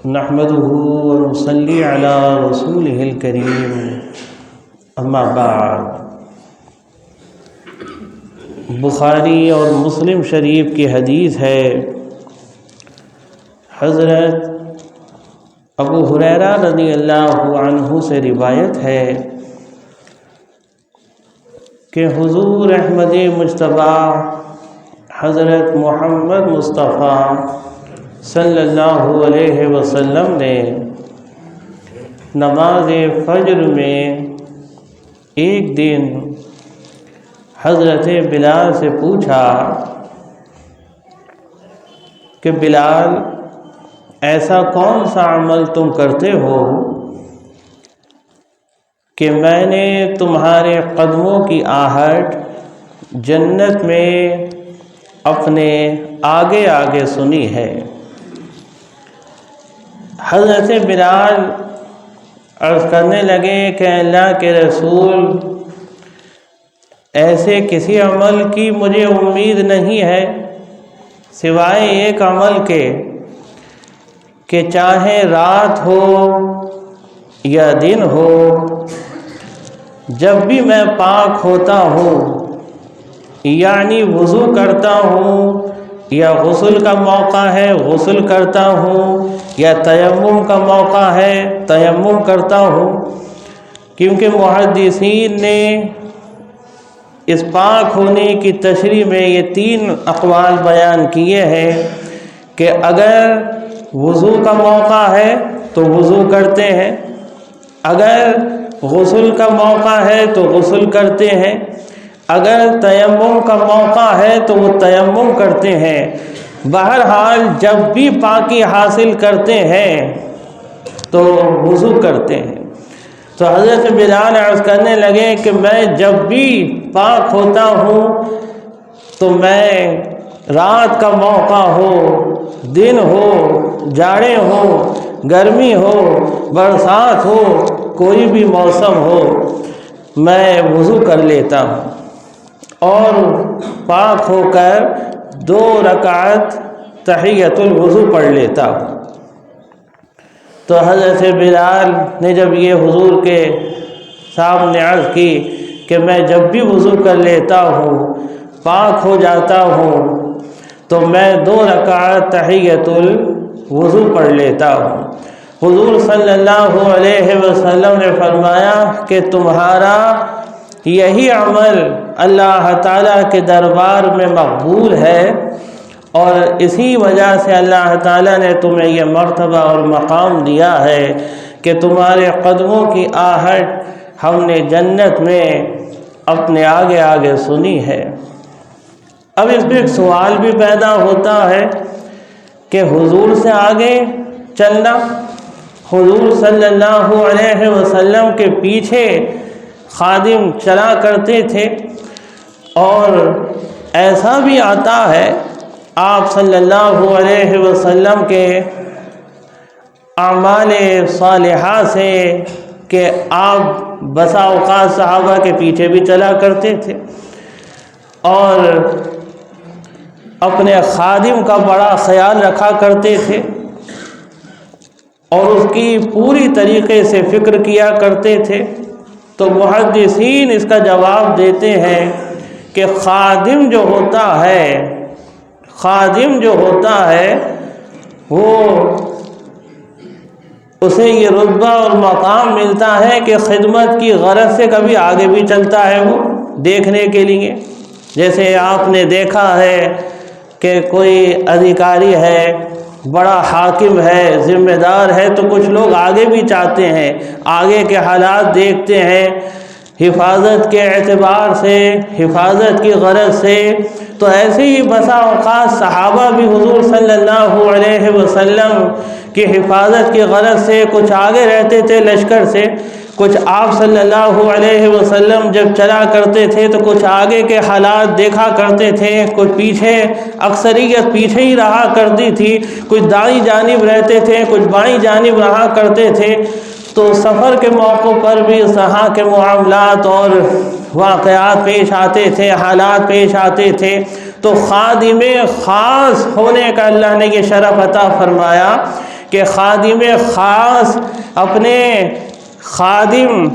نحمده ونصلي على رسوله الكريم اما بعد۔ بخاری اور مسلم شریف کی حدیث ہے، حضرت ابو ہریرہ رضی اللہ عنہ سے روایت ہے کہ حضور احمد مجتبیٰ حضرت محمد مصطفیٰ صلی اللہ علیہ وسلم نے نماز فجر میں ایک دن حضرت بلال سے پوچھا کہ بلال، ایسا کون سا عمل تم کرتے ہو کہ میں نے تمہارے قدموں کی آہٹ جنت میں اپنے آگے آگے سنی ہے؟ حضرت بلال عرض کرنے لگے کہ اللہ کے رسول، ایسے کسی عمل کی مجھے امید نہیں ہے سوائے ایک عمل کے کہ چاہے رات ہو یا دن ہو، جب بھی میں پاک ہوتا ہوں، یعنی وضو کرتا ہوں یا غسل کا موقع ہے غسل کرتا ہوں یا تیمم کا موقع ہے تیمم کرتا ہوں، کیونکہ محدثین نے اس پاک ہونے کی تشریح میں یہ 3 اقوال بیان کیے ہیں کہ اگر وضو کا موقع ہے تو وضو کرتے ہیں، اگر غسل کا موقع ہے تو غسل کرتے ہیں، اگر تیمم کا موقع ہے تو وہ تیمم کرتے ہیں۔ بہرحال جب بھی پاکی حاصل کرتے ہیں تو وضو کرتے ہیں۔ تو حضرت بلال عرض کرنے لگے کہ میں جب بھی پاک ہوتا ہوں تو میں رات کا موقع ہو، دن ہو، جاڑے ہو، گرمی ہو، برسات ہو، کوئی بھی موسم ہو، میں وضو کر لیتا ہوں اور پاک ہو کر 2 رکعت تحیۃ الوضو پڑھ لیتا ہوں۔ تو حضرت بلال نے جب یہ حضور کے سامنے عرض کی کہ میں جب بھی وضو کر لیتا ہوں، پاک ہو جاتا ہوں، تو میں 2 رکعت تحیۃ الوضو پڑھ لیتا ہوں۔ حضور صلی اللہ علیہ وسلم نے فرمایا کہ تمہارا یہی عمل اللہ تعالیٰ کے دربار میں مقبول ہے، اور اسی وجہ سے اللہ تعالیٰ نے تمہیں یہ مرتبہ اور مقام دیا ہے کہ تمہارے قدموں کی آہٹ ہم نے جنت میں اپنے آگے آگے سنی ہے۔ اب اس میں ایک سوال بھی پیدا ہوتا ہے کہ حضور سے آگے چلنا، حضور صلی اللہ علیہ وسلم کے پیچھے خادم چلا کرتے تھے، اور ایسا بھی آتا ہے آپ صلی اللہ علیہ وسلم کے اعمال صالحہ سے کہ آپ بسا اوقات صحابہ کے پیچھے بھی چلا کرتے تھے اور اپنے خادم کا بڑا خیال رکھا کرتے تھے اور اس کی پوری طریقے سے فکر کیا کرتے تھے۔ تو محدثین اس کا جواب دیتے ہیں کہ خادم جو ہوتا ہے وہ اسے یہ رتبہ اور مقام ملتا ہے کہ خدمت کی غرض سے کبھی آگے بھی چلتا ہے وہ دیکھنے کے لیے۔ جیسے آپ نے دیکھا ہے کہ کوئی ادھیکاری ہے، بڑا حاکم ہے، ذمہ دار ہے، تو کچھ لوگ آگے بھی چاہتے ہیں، آگے کے حالات دیکھتے ہیں، حفاظت کے اعتبار سے، حفاظت کی غرض سے۔ تو ایسے ہی بسا اوقات صحابہ بھی حضور صلی اللہ علیہ وسلم کی حفاظت کی غرض سے کچھ آگے رہتے تھے لشکر سے، کچھ آپ صلی اللہ علیہ وسلم جب چلا کرتے تھے تو کچھ آگے کے حالات دیکھا کرتے تھے، کچھ پیچھے، اکثریت پیچھے ہی رہا کرتی تھی، کچھ دائیں جانب رہتے تھے، کچھ بائیں جانب رہا کرتے تھے۔ تو سفر کے موقع پر بھی وہاں کے معاملات اور واقعات پیش آتے تھے، حالات پیش آتے تھے، تو خادم خاص ہونے کا اللہ نے یہ شرف عطا فرمایا کہ خادم خاص اپنے خادم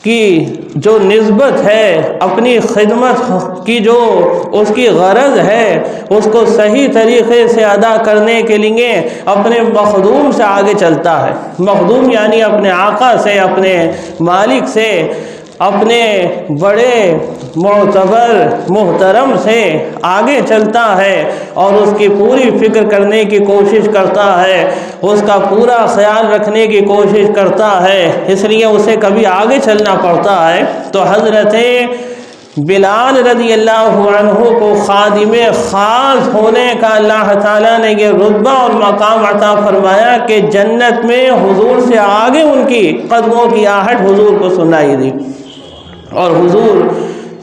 کی جو نسبت ہے، اپنی خدمت کی جو اس کی غرض ہے، اس کو صحیح طریقے سے ادا کرنے کے لیے اپنے مخدوم سے آگے چلتا ہے۔ مخدوم یعنی اپنے آقا سے، اپنے مالک سے، اپنے بڑے معتبر محترم سے آگے چلتا ہے اور اس کی پوری فکر کرنے کی کوشش کرتا ہے، اس کا پورا خیال رکھنے کی کوشش کرتا ہے، اس لیے اسے کبھی آگے چلنا پڑتا ہے۔ تو حضرت بلال رضی اللہ عنہ کو خادم خاص ہونے کا اللہ تعالیٰ نے یہ رتبہ اور مقام عطا فرمایا کہ جنت میں حضور سے آگے ان کی قدموں کی آہٹ حضور کو سنائی دی، اور حضور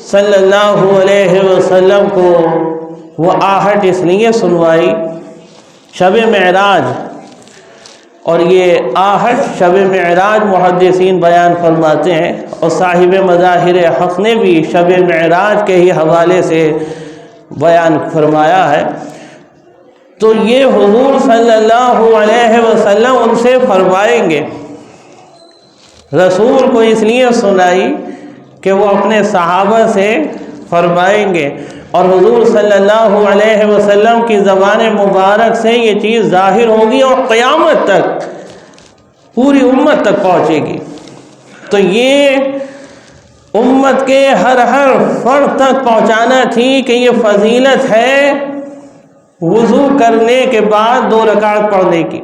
صلی اللہ علیہ وسلم کو وہ آہٹ اس لیے سنوائی شب معراج، اور یہ آہٹ شب معراج محدثین بیان فرماتے ہیں، اور صاحب مظاہر حق نے بھی شب معراج کے ہی حوالے سے بیان فرمایا ہے۔ تو یہ حضور صلی اللہ علیہ وسلم ان سے فرمائیں گے، رسول کو اس لیے سنائی کہ وہ اپنے صحابہ سے فرمائیں گے، اور حضور صلی اللہ علیہ وسلم کی زبان مبارک سے یہ چیز ظاہر ہوگی اور قیامت تک پوری امت تک پہنچے گی۔ تو یہ امت کے ہر فرد تک پہنچانا تھی کہ یہ فضیلت ہے وضو کرنے کے بعد 2 رکعت پڑھنے کی۔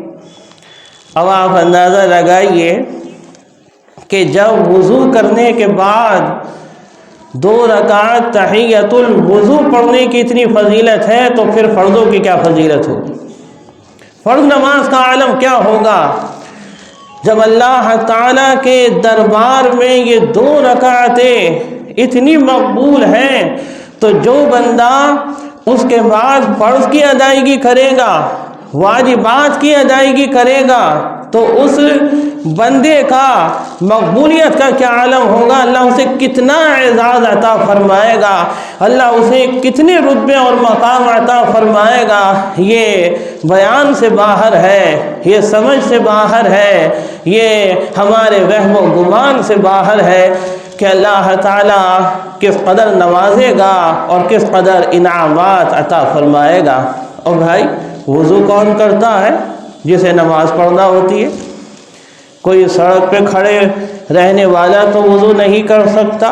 اب آپ اندازہ لگائیے کہ جب وضو کرنے کے بعد 2 رکعت تحیۃ الوضو پڑھنے کی اتنی فضیلت ہے تو پھر فرضوں کی کیا فضیلت ہوگی؟ فرض نماز کا عالم کیا ہوگا جب اللہ تعالیٰ کے دربار میں یہ 2 رکعتیں اتنی مقبول ہیں، تو جو بندہ اس کے بعد فرض کی ادائیگی کرے گا، واجبات کی ادائیگی کرے گا، تو اس بندے کا مقبولیت کا کیا عالم ہوگا، اللہ اسے کتنا اعزاز عطا فرمائے گا، اللہ اسے کتنے رتبے اور مقام عطا فرمائے گا۔ یہ بیان سے باہر ہے، یہ سمجھ سے باہر ہے، یہ ہمارے وہم و گمان سے باہر ہے کہ اللہ تعالیٰ کس قدر نوازے گا اور کس قدر انعامات عطا فرمائے گا۔ اور بھائی وضو کون کرتا ہے جسے نماز پڑھنا ہوتی ہے؟ کوئی سڑک پہ کھڑے رہنے والا تو وضو نہیں کر سکتا،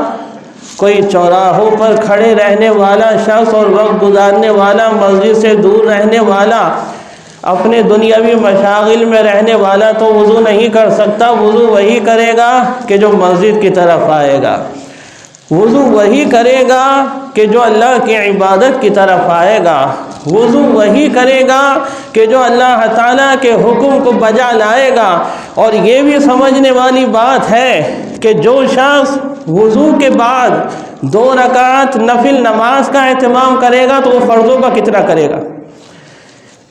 کوئی چوراہوں پر کھڑے رہنے والا شخص اور وقت گزارنے والا، مسجد سے دور رہنے والا، اپنے دنیاوی مشاغل میں رہنے والا تو وضو نہیں کر سکتا۔ وضو وہی کرے گا کہ جو مسجد کی طرف آئے گا، وضو وہی کرے گا کہ جو اللہ کی عبادت کی طرف آئے گا، وضو وہی کرے گا کہ جو اللہ تعالیٰ کے حکم کو بجا لائے گا۔ اور یہ بھی سمجھنے والی بات ہے کہ جو شخص وضو کے بعد 2 رکعت نفل نماز کا اہتمام کرے گا تو وہ فرضوں کا کتنا کرے گا۔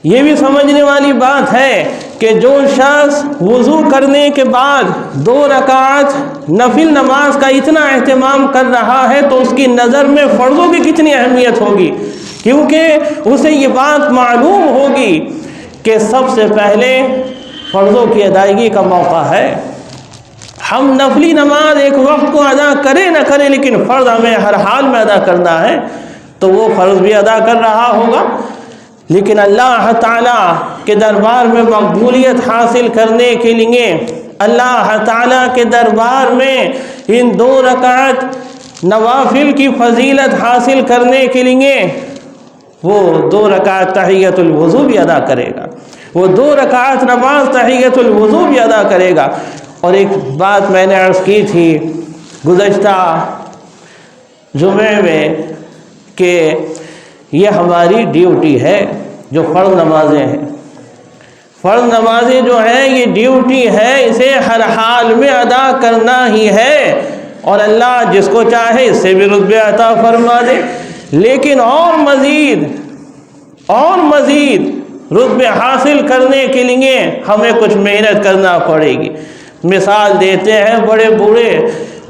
یہ بھی سمجھنے والی بات ہے کہ جو شخص وضو کرنے کے بعد 2 رکعت نفل نماز کا اتنا اہتمام کر رہا ہے تو اس کی نظر میں فرضوں کی کتنی اہمیت ہوگی، کیونکہ اسے یہ بات معلوم ہوگی کہ سب سے پہلے فرضوں کی ادائیگی کا موقع ہے۔ ہم نفلی نماز ایک وقت کو ادا کریں نہ کریں، لیکن فرض ہمیں ہر حال میں ادا کرنا ہے، تو وہ فرض بھی ادا کر رہا ہوگا۔ لیکن اللہ تعالیٰ کے دربار میں مقبولیت حاصل کرنے کے لیے، اللہ تعالیٰ کے دربار میں ان 2 رکعت نوافل کی فضیلت حاصل کرنے کے لیے وہ 2 رکعت تحیۃ الوضو بھی ادا کرے گا، وہ 2 رکعت نماز تحیۃ الوضو بھی ادا کرے گا۔ اور ایک بات میں نے عرض کی تھی گزشتہ جمعے میں کہ یہ ہماری ڈیوٹی ہے، جو فرض نمازیں ہیں، فرض نمازیں جو ہیں یہ ڈیوٹی ہے، اسے ہر حال میں ادا کرنا ہی ہے، اور اللہ جس کو چاہے اس سے بھی رتبے عطا فرما دے۔ لیکن اور مزید رتبے حاصل کرنے کے لیے ہمیں کچھ محنت کرنا پڑے گی۔ مثال دیتے ہیں بڑے بوڑھے،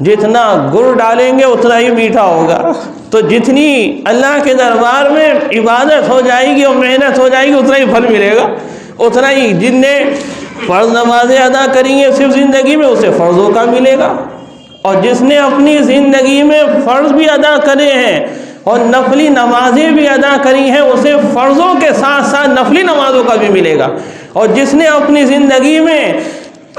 جتنا گڑ ڈالیں گے اتنا ہی میٹھا ہوگا، تو جتنی اللہ کے دربار میں عبادت ہو جائے گی اور محنت ہو جائے گی اتنا ہی پھل ملے گا۔ اتنا ہی جن نے فرض نمازیں ادا کری ہیں صرف زندگی میں، اسے فرضوں کا ملے گا، اور جس نے اپنی زندگی میں فرض بھی ادا کرے ہیں اور نفلی نمازیں بھی ادا کری ہیں، اسے فرضوں کے ساتھ ساتھ نفلی نمازوں کا بھی ملے گا۔ اور جس نے اپنی زندگی میں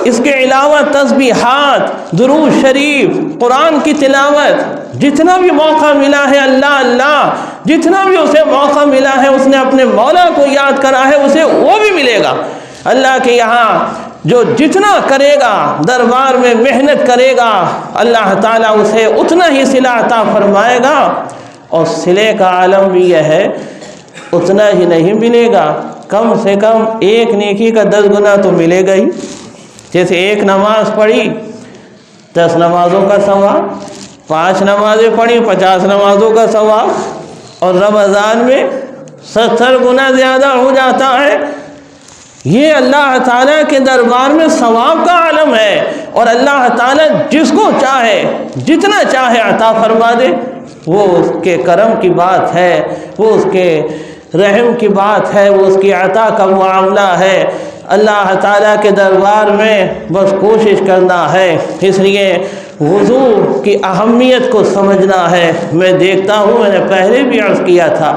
اس کے علاوہ تسبیحات، درود شریف، قرآن کی تلاوت، جتنا بھی موقع ملا ہے اللہ اللہ، جتنا بھی اسے موقع ملا ہے اس نے اپنے مولا کو یاد کرا ہے، اسے وہ بھی ملے گا۔ اللہ کے یہاں جو جتنا کرے گا، دربار میں محنت کرے گا، اللہ تعالیٰ اسے اتنا ہی صلہ عطا فرمائے گا۔ اور صلے کا عالم بھی یہ ہے، اتنا ہی نہیں ملے گا، کم سے کم ایک نیکی کا 10 گنا تو ملے گا ہی۔ جیسے ایک نماز پڑھی 10 نمازوں کا ثواب، 5 نمازیں پڑھی 50 نمازوں کا ثواب، اور رمضان میں 70 گنا زیادہ ہو جاتا ہے۔ یہ اللہ تعالیٰ کے دربار میں ثواب کا عالم ہے، اور اللہ تعالیٰ جس کو چاہے جتنا چاہے عطا فرما دے۔ وہ اس کے کرم کی بات ہے، وہ اس کے رحم کی بات ہے، وہ اس کی عطا کا معاملہ ہے۔ اللہ تعالیٰ کے دربار میں بس کوشش کرنا ہے۔ اس لیے وضو کی اہمیت کو سمجھنا ہے۔ میں دیکھتا ہوں، میں نے پہلے بھی عرض کیا تھا،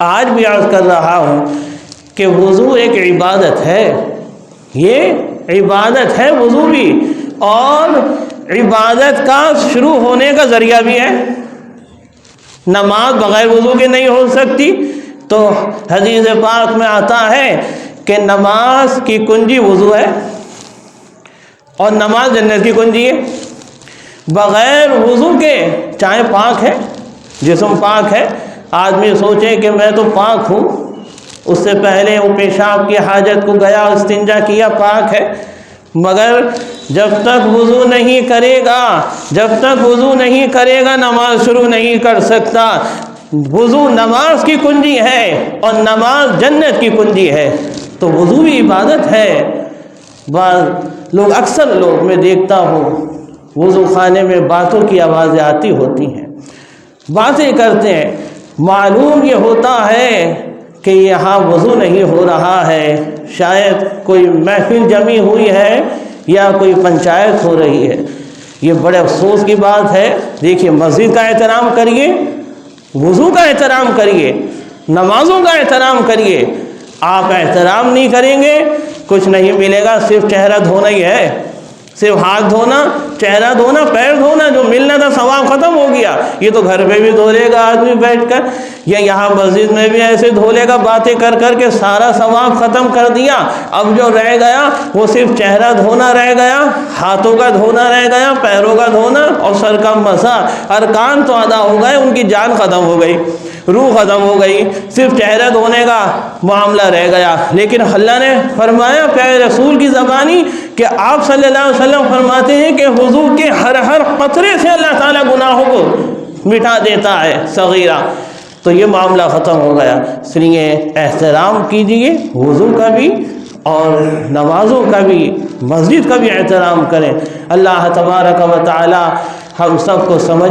آج بھی عرض کر رہا ہوں کہ وضو ایک عبادت ہے، یہ عبادت ہے وضو بھی، اور عبادت کا شروع ہونے کا ذریعہ بھی ہے۔ نماز بغیر وضو کے نہیں ہو سکتی، تو حدیث پاک میں آتا ہے کہ نماز کی کنجی وضو ہے، اور نماز جنت کی کنجی ہے۔ بغیر وضو کے، چاہے پاک ہے، جسم پاک ہے، آدمی سوچے کہ میں تو پاک ہوں، اس سے پہلے وہ پیشاب کی حاجت کو گیا، استنجا کیا، پاک ہے، مگر جب تک وضو نہیں کرے گا، جب تک وضو نہیں کرے گا نماز شروع نہیں کر سکتا۔ وضو نماز کی کنجی ہے، اور نماز جنت کی کنجی ہے، تو وضو بھی عبادت ہے۔ بعض لوگ، اکثر لوگ میں دیکھتا ہوں، وضو خانے میں باتوں کی آوازیں آتی ہوتی ہیں، باتیں کرتے ہیں، معلوم یہ ہوتا ہے کہ یہاں وضو نہیں ہو رہا ہے، شاید کوئی محفل جمی ہوئی ہے یا کوئی پنچایت ہو رہی ہے۔ یہ بڑے افسوس کی بات ہے۔ دیکھیے، مسجد کا احترام کریے، وضو کا احترام کریے، نمازوں کا احترام کریے۔ آپ احترام نہیں کریں گے، کچھ نہیں ملے گا، صرف چہرہ دھونا ہی ہے، صرف ہاتھ دھونا، چہرہ دھونا، پیر دھونا، جو ملنا تھا ثواب ختم ہو گیا۔ یہ تو گھر پہ بھی دھو لے گا آدمی بیٹھ کر، یا یہاں مسجد میں بھی ایسے دھو لے گا، باتیں کر کر کے سارا ثواب ختم کر دیا۔ اب جو رہ گیا وہ صرف چہرہ دھونا رہ گیا، ہاتھوں کا دھونا رہ گیا، پیروں کا دھونا، اور سر کا مسح۔ ارکان تو ادا ہو گئے، ان کی جان ختم ہو گئی، روح ختم ہو گئی، صرف چہرہ دھونے کا معاملہ رہ گیا۔ لیکن اللہ نے فرمایا پیارے رسول کی زبانی کہ آپ صلی اللہ علیہ وسلم فرماتے ہیں کہ وضو کے ہر قطرے سے اللہ تعالیٰ گناہوں کو مٹا دیتا ہے صغیرہ۔ تو یہ معاملہ ختم ہو گیا۔ اس لیے احترام کیجیے، وضو کا بھی اور نمازوں کا بھی، مسجد کا بھی احترام کریں۔ اللہ تبارک و تعالی ہم سب کو سمجھ